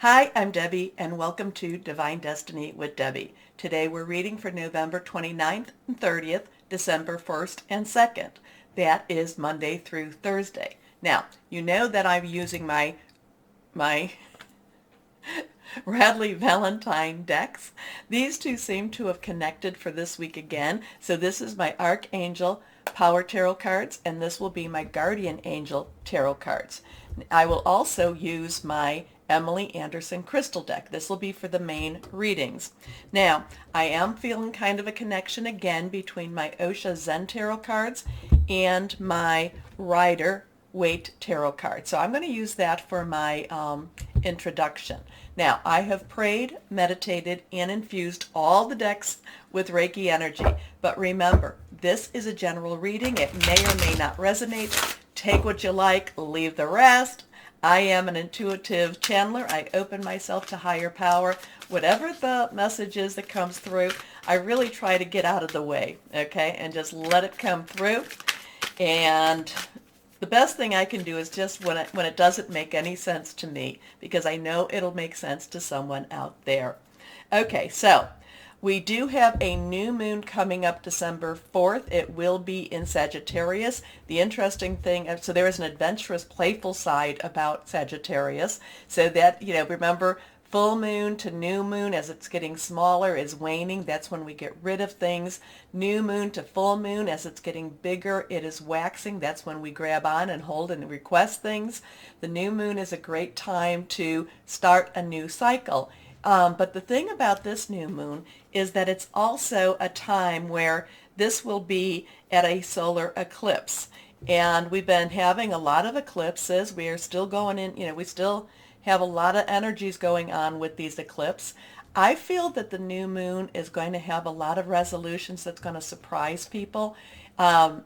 Hi, I'm Debbie, and welcome to Divine Destiny with Debbie. Today we're reading for November 29th and 30th, December 1st and 2nd. That is Monday through Thursday. Now, you know that I'm using my Radley Valentine decks. These two seem to have connected for this week again. So this is my Archangel Power Tarot cards, and this will be my Guardian Angel Tarot cards. I will also use my Emily Anderson Crystal deck. This will be for the main readings. Now, I am feeling kind of a connection again between my Osha Zen Tarot cards and my Rider Waite Tarot card. So I'm going to use that for my introduction. Now, I have prayed, meditated, and infused all the decks with Reiki energy. But remember, this is a general reading. It may or may not resonate. Take what you like, leave the rest. I am an intuitive channeler. I open myself to higher power. Whatever the message is that comes through, I really try to get out of the way, okay, and just let it come through. And the best thing I can do is just when it doesn't make any sense to me, because I know it'll make sense to someone out there. Okay, so we do have a new moon coming up December 4th. It will be in Sagittarius. The interesting thing, so there is an adventurous, playful side about Sagittarius. So that, remember, full moon to new moon as it's getting smaller is waning. That's when we get rid of things. New moon to full moon as it's getting bigger, it is waxing. That's when we grab on and hold and request things. The new moon is a great time to start a new cycle. But the thing about this new moon is that it's also a time where this will be at a solar eclipse. And we've been having a lot of eclipses. We are still going in, we still have a lot of energies going on with these eclipses. I feel that the new moon is going to have a lot of resolutions that's going to surprise people.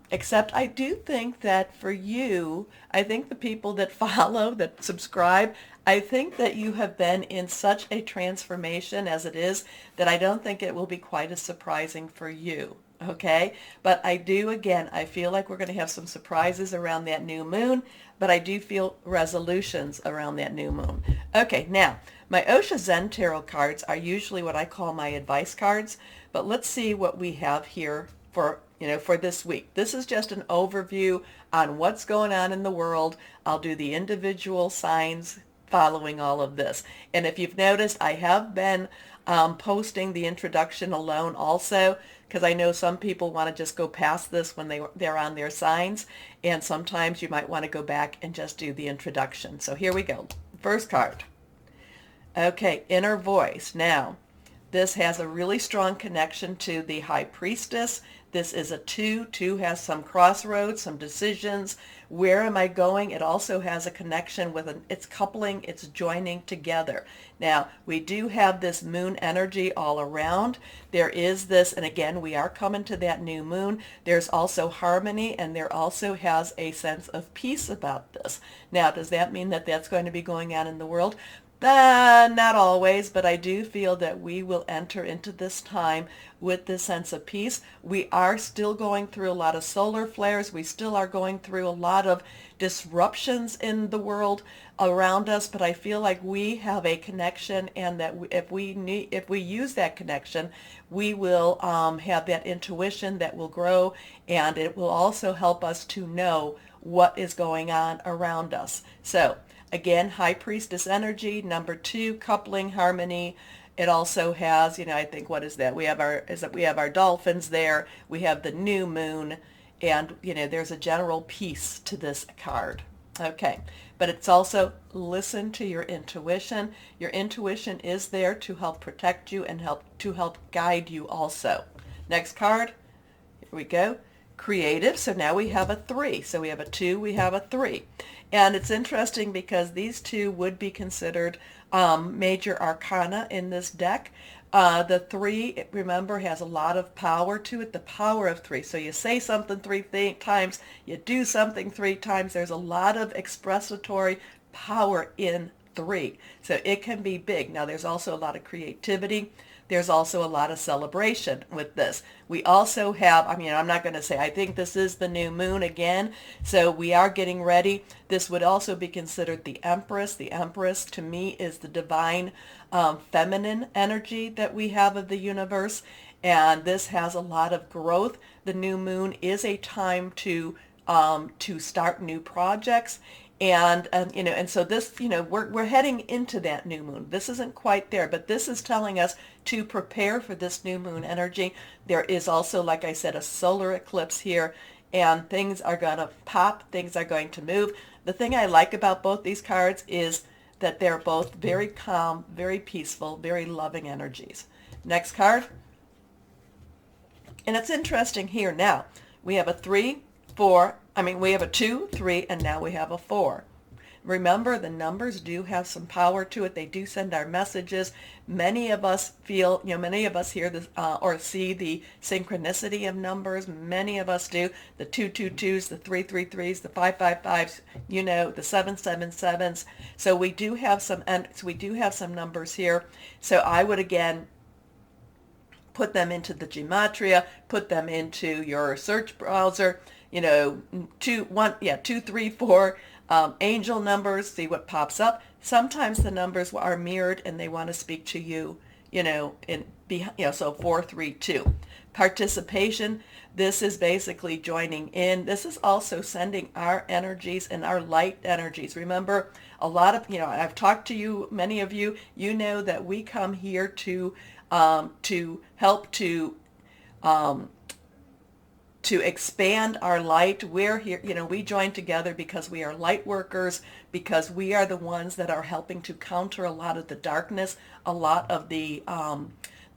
Except I do think that for you, I think the people that follow, that subscribe, I think that you have been in such a transformation as it is that I don't think it will be quite as surprising for you. Okay? But I do, again, I feel like we're going to have some surprises around that new moon, but I do feel resolutions around that new moon. Okay, now, my Osha Zen Tarot cards are usually what I call my advice cards, but let's see what we have here for this week. This is just an overview on what's going on in the world. I'll do the individual signs following all of this. And if you've noticed, I have been posting the introduction alone also, because I know some people want to just go past this when they're on their signs, and sometimes you might want to go back and just do the introduction. So here we go. First card. Okay, Inner Voice. Now, this has a really strong connection to the High Priestess. This is a 2. 2 has some crossroads, some decisions. Where am I going? It also has a connection with it's coupling, it's joining together. Now, we do have this moon energy all around. There is this, and again, we are coming to that new moon. There's also harmony, and there also has a sense of peace about this. Now, does that mean that that's going to be going on in the world? Not always, but I do feel that we will enter into this time with this sense of peace. We are still going through a lot of solar flares. We still are going through a lot of disruptions in the world around us, but I feel like we have a connection, and that if we use that connection, we will have that intuition that will grow, and it will also help us to know what is going on around us. So, again, High Priestess energy. Number 2, coupling, harmony. It also has, I think, what is that? We have our dolphins there. We have the new moon, and there's a general peace to this card. Okay, but it's also listen to your intuition. Your intuition is there to help protect you and help guide you also. Next card. Here we go. Creative. So now we have a 3. So we have a 2, we have a 3. And it's interesting because these two would be considered major arcana in this deck. The 3, remember, has a lot of power to it, the power of 3. So you say something 3 times, you do something 3 times. There's a lot of expressatory power in 3. So it can be big. Now there's also a lot of creativity. There's also a lot of celebration with this. We also have, I mean, I'm not going to say, I think this is the new moon again. So we are getting ready. This would also be considered the Empress. The Empress to me is the divine feminine energy that we have of the universe. And this has a lot of growth. The new moon is a time to start new projects. And so this, we're heading into that new moon. This isn't quite there, but this is telling us to prepare for this new moon energy. There is also, like I said, a solar eclipse here, and things are going to pop, things are going to move. The thing I like about both these cards is that they're both very calm, very peaceful, very loving energies. Next card. And it's interesting here now. We have a 3, 4, we have a 2, 3, and now we have a 4. Remember, the numbers do have some power to it. They do send our messages. Many of us feel, many of us hear this or see the synchronicity of numbers. Many of us do. The 222s, the 333s, the 555s, the 777s. So we do have some numbers here. So I would again put them into the gematria, put them into your search browser. 2, 3, 4 angel numbers, see what pops up. Sometimes the numbers are mirrored and they want to speak to you, so 4, 3, 2. Participation, this is basically joining in. This is also sending our energies and our light energies. Remember, a lot of, I've talked to you, many of you, know that we come here to help to expand our light. We're here, we join together because we are light workers, because we are the ones that are helping to counter a lot of the darkness, a lot of the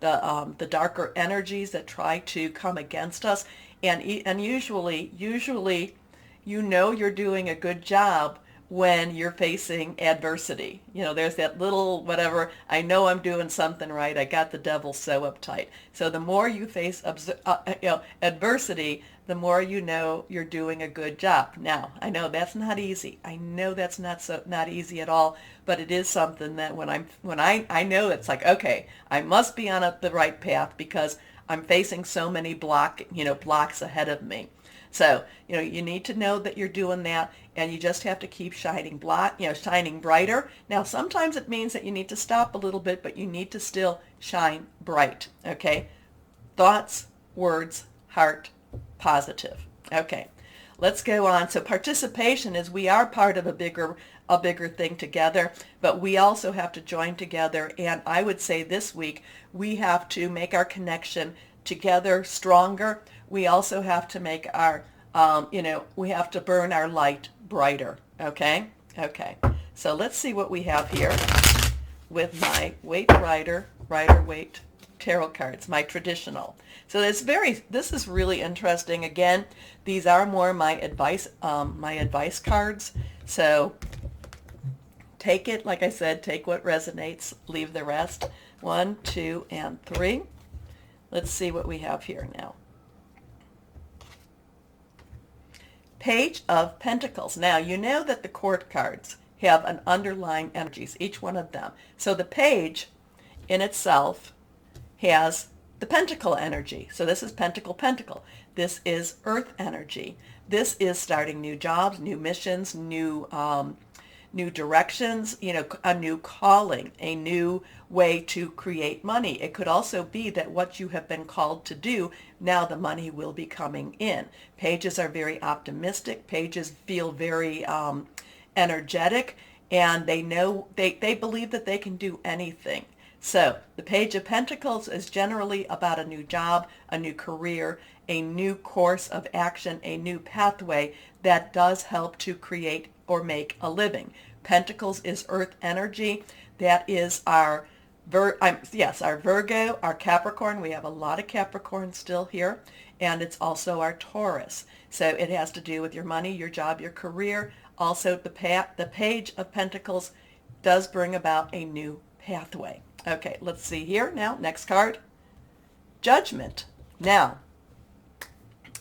darker energies that try to come against us. And usually, you're doing a good job when you're facing adversity. There's that little whatever, I know I'm doing something right, I got the devil so uptight. So the more you face adversity, the more you're doing a good job. Now, I know that's not easy. I know that's not easy at all, but it is something that when I know it's like, okay, I must be on the right path because I'm facing so many blocks ahead of me. So, you need to know that you're doing that, and you just have to keep shining brighter. Now, sometimes it means that you need to stop a little bit, but you need to still shine bright, okay? Thoughts, words, heart, positive. Okay, let's go on. So participation is we are part of a bigger thing together, but we also have to join together, and I would say this week we have to make our connection together stronger. We also have to make our, we have to burn our light brighter, okay? Okay, so let's see what we have here with my Rider-Waite tarot cards, my traditional. So this is really interesting. Again, these are more my advice cards. So take it, like I said, take what resonates, leave the rest. 1, 2, and 3. Let's see what we have here now. Page of Pentacles. Now, you know that the court cards have an underlying energies, each one of them. So the page in itself has the pentacle energy. So this is pentacle. This is earth energy. This is starting new jobs, new missions, new directions, a new calling, a new way to create money. It could also be that what you have been called to do, now the money will be coming in. Pages are very optimistic. Pages feel very energetic, and they believe that they can do anything. So the Page of Pentacles is generally about a new job, a new career, a new course of action, a new pathway that does help to create or make a living. Pentacles is earth energy. That is our Virgo, our Capricorn. We have a lot of Capricorn still here. And it's also our Taurus. So it has to do with your money, your job, your career. Also, the Page of Pentacles does bring about a new pathway. Okay, let's see here now. Next card. Judgment. Now,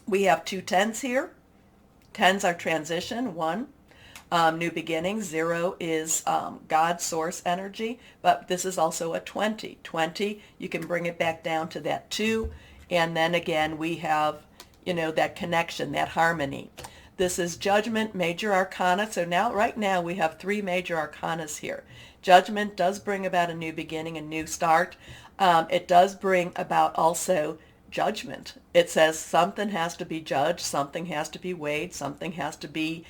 we have 2 10s here. 10s are transition, 1. New beginnings. 0 is God source energy, but this is also a 20. 20, you can bring it back down to that 2, and then again we have, that connection, that harmony. This is Judgment, Major Arcana. So now, right now, we have 3 Major Arcanas here. Judgment does bring about a new beginning, a new start. It does bring about also judgment. It says something has to be judged, something has to be weighed, something has to be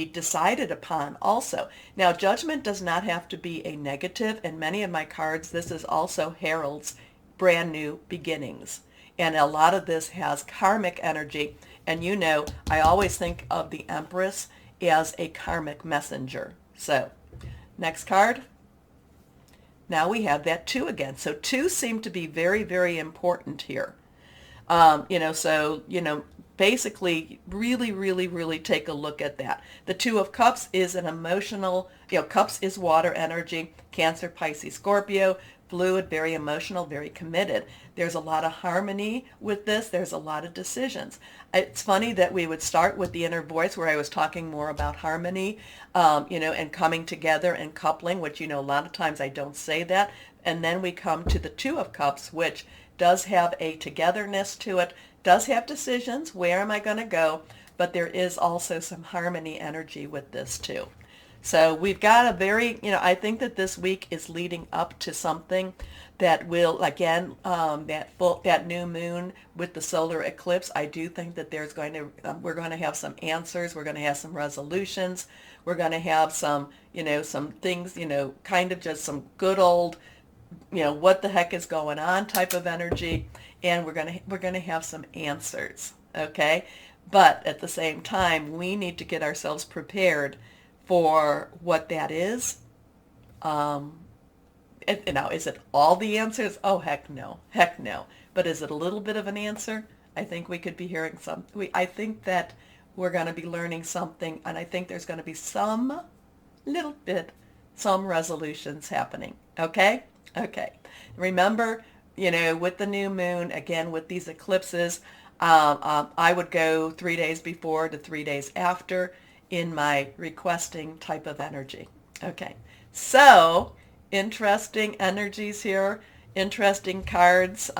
decided upon also. Now, judgment does not have to be a negative. In many of my cards, this is also heralds brand new beginnings. And a lot of this has karmic energy. And I always think of the Empress as a karmic messenger. So, next card. Now we have that 2 again. So 2 seem to be very, very important here. Basically really, really, really take a look at that. The 2 of Cups is an emotional, Cups is water energy, Cancer, Pisces, Scorpio, fluid, very emotional, very committed. There's a lot of harmony with this. There's a lot of decisions. It's funny that we would start with the inner voice where I was talking more about harmony, and coming together and coupling, which, a lot of times I don't say that. And then we come to the 2 of Cups, which does have a togetherness to it, does have decisions. Where am I going to go? But there is also some harmony energy with this too. So we've got a very, I think that this week is leading up to something that will, again, that new moon with the solar eclipse. I do think that we're going to have some answers. We're going to have some resolutions. We're going to have some, some things, kind of just some good old, what the heck is going on type of energy. And we're going to have some answers. Okay. But at the same time, we need to get ourselves prepared for what that is. Now, is it all the answers? Oh, heck no. Heck no. But is it a little bit of an answer? I think we could be hearing I think that we're going to be learning something, and I think there's going to be some resolutions happening. Okay? Okay. Remember, with the new moon, again, with these eclipses, I would go 3 days before to 3 days after in my requesting type of energy. Okay, so interesting energies here, interesting cards.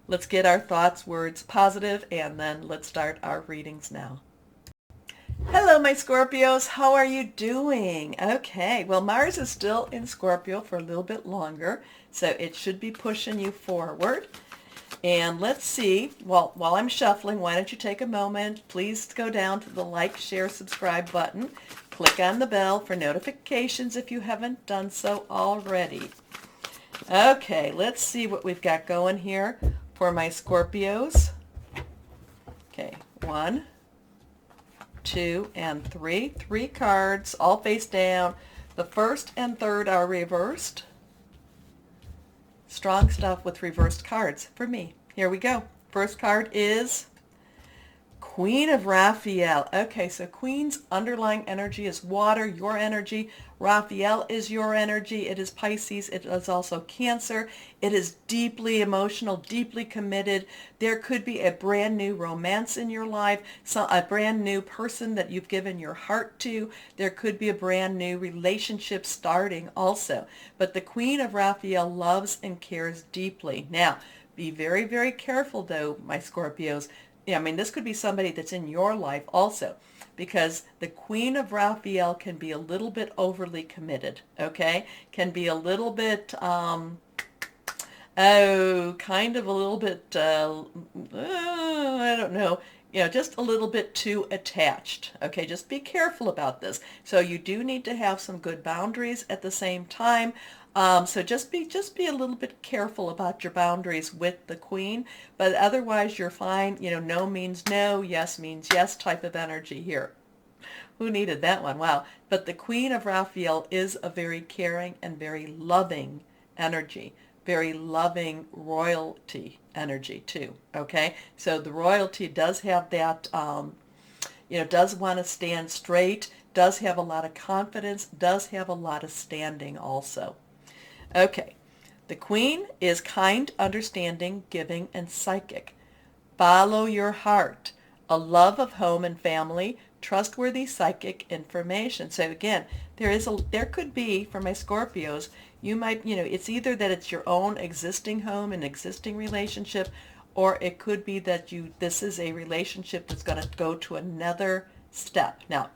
Let's get our thoughts, words positive, and then let's start our readings now. Hello, my Scorpios. How are you doing? Okay, well, Mars is still in Scorpio for a little bit longer, so it should be pushing you forward. And let's see, while I'm shuffling, why don't you take a moment, please go down to the like, share, subscribe button. Click on the bell for notifications if you haven't done so already. Okay, let's see what we've got going here for my Scorpios. Okay, 1, 2, and 3. 3 cards, all face down. The first and third are reversed. Strong stuff with reversed cards for me. Here we go. First card is Queen of Raphael. Okay, so Queen's underlying energy is water, your energy. Raphael is your energy. It is Pisces. It is also Cancer. It is deeply emotional, deeply committed. There could be a brand new romance in your life, a brand new person that you've given your heart to. There could be a brand new relationship starting also. But the Queen of Raphael loves and cares deeply. Now, be very, very careful though, my Scorpios. This could be somebody that's in your life also, because the Queen of Raphael can be a little bit overly committed, okay? Can be a little bit, kind of a little bit, I don't know, just a little bit too attached, okay? Just be careful about this. So you do need to have some good boundaries at the same time. So just be a little bit careful about your boundaries with the Queen, but otherwise you're fine. No means no, yes means yes type of energy here. Who needed that one? Wow. But the Queen of Raphael is a very caring and very loving energy, very loving royalty energy too, okay? So the royalty does have that, does want to stand straight, does have a lot of confidence, does have a lot of standing also. Okay, the Queen is kind, understanding, giving, and psychic. Follow your heart. A love of home and family, trustworthy psychic information. So again, there could be, for my Scorpios, you might, it's either that it's your own existing home and existing relationship, or it could be that this is a relationship that's going to go to another step. Now,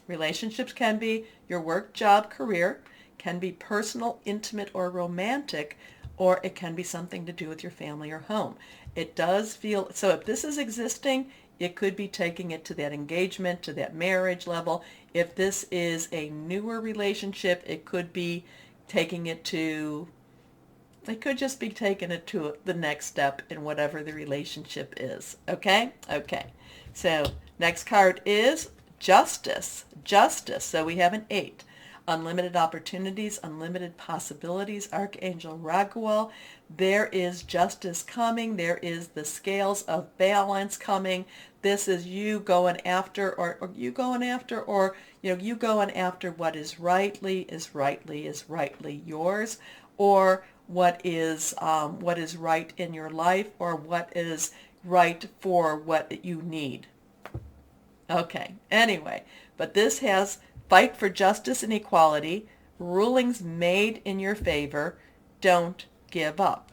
relationships can be your work, job, career, can be personal, intimate, or romantic, or it can be something to do with your family or home. It does feel, so if this is existing, it could be taking it to that engagement, to that marriage level. If this is a newer relationship, it could be taking it to, it could just be taking it to the next step in whatever the relationship is. Okay? Okay. So next card is Justice. Justice. So we have an 8. Unlimited opportunities, unlimited possibilities. Archangel Raguel. There is justice coming. There is the scales of balance coming. This is you going after, or you going after, or you going after what is rightly yours, or what is right in your life, or what is right for what you need. Okay. Anyway, but this has fight for justice and equality, rulings made in your favor, don't give up.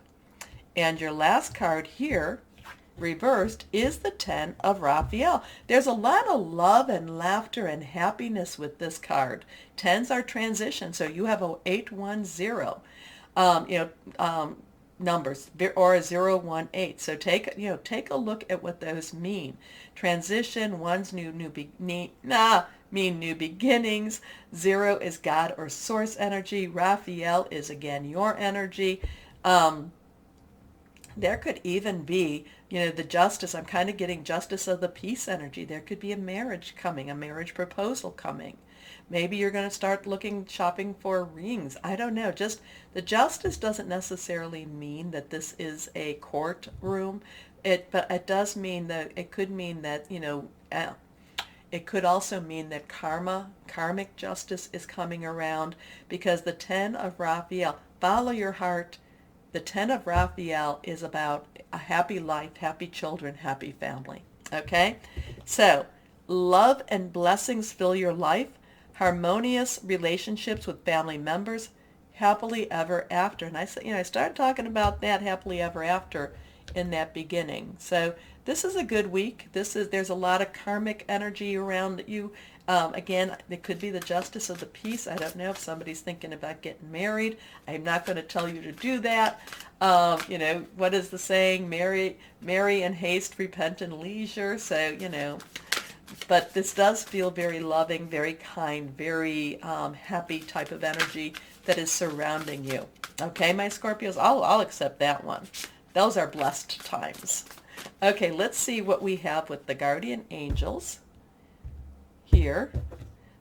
And your last card here, reversed, is the 10 of Raphael. There's a lot of love and laughter and happiness with this card. 10s are transition, so you have a 810, numbers, or a 018. So take a look at what those mean. Transition, one's mean new beginnings. 0 is God or source energy. Raphael is again your energy. There could even be, the justice. I'm kind of getting justice of the peace energy. There could be a marriage coming, a marriage proposal coming. Maybe you're going to start shopping for rings. I don't know. Just the justice doesn't necessarily mean that this is a courtroom. But it does mean that it could mean that, it could also mean that karmic justice is coming around, because the 10 of Raphael, follow your heart. The 10 of Raphael is about a happy life, happy children, happy family. Okay? So, love and blessings fill your life. Harmonious relationships with family members. Happily ever after. And I started talking about that happily ever after in that beginning. So this is a good week. There's a lot of karmic energy around you. Again, it could be the justice of the peace. I don't know if somebody's thinking about getting married. I'm not going to tell you to do that. What is the saying? Marry in haste, repent in leisure. So, but this does feel very loving, very kind, very happy type of energy that is surrounding you. Okay, my Scorpios, I'll accept that one. Those are blessed times. Okay, let's see what we have with the guardian angels here.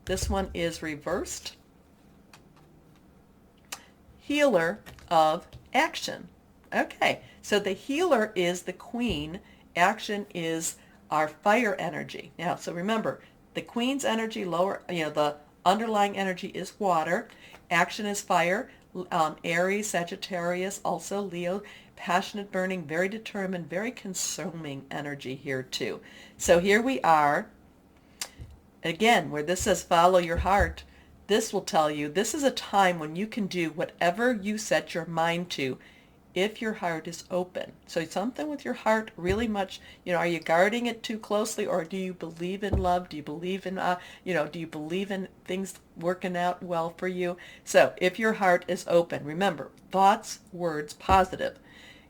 This one is reversed. Healer of action. Okay, so the healer is the queen. Action is our fire energy. Now, so remember, the queen's energy, the underlying energy is water. Action is fire. Aries, Sagittarius, also Leo, passionate, burning, very determined, very consuming energy here too. So here we are. Again, where this says follow your heart, this will tell you this is a time when you can do whatever you set your mind to if your heart is open. So something with your heart really much, are you guarding it too closely, or do you believe in love? Do you believe in, do you believe in things working out well for you? So if your heart is open, remember, thoughts, words, positive.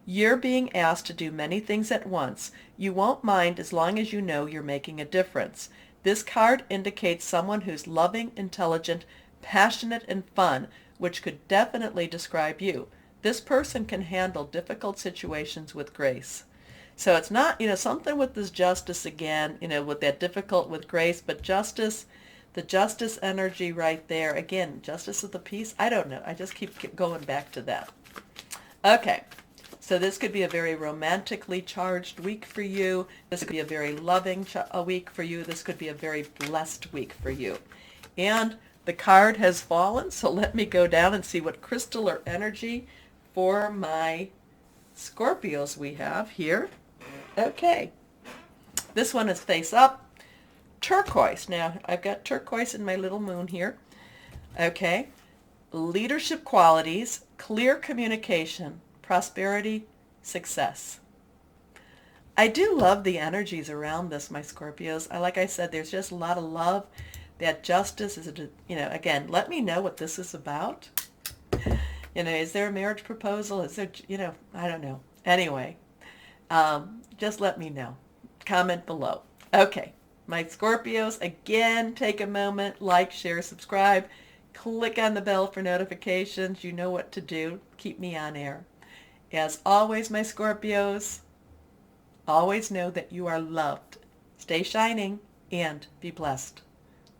You're being asked to do many things at once. You won't mind as long as you know you're making a difference. This card indicates someone who's loving, intelligent, passionate, and fun, which could definitely describe you. This person can handle difficult situations with grace. So it's not, something with this justice again, with that difficult with grace, but justice, the justice energy right there. Again, justice of the peace. I don't know. I just keep going back to that. Okay. So this could be a very romantically charged week for you. This could be a very loving week for you. This could be a very blessed week for you. And the card has fallen, so let me go down and see what crystal or energy for my Scorpios we have here. Okay. This one is face up. turquoise. Now, I've got turquoise in my little moon here. Okay. Leadership qualities, clear communication, prosperity, success. I do love the energies around this, my Scorpios. Like I said, there's just a lot of love. That justice is, again, let me know what this is about. Is there a marriage proposal? Is there, I don't know. Anyway, just let me know. Comment below. Okay, my Scorpios, again, take a moment, like, share, subscribe. Click on the bell for notifications. You know what to do. Keep me on air. As always, my Scorpios, always know that you are loved. Stay shining and be blessed.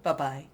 Bye-bye.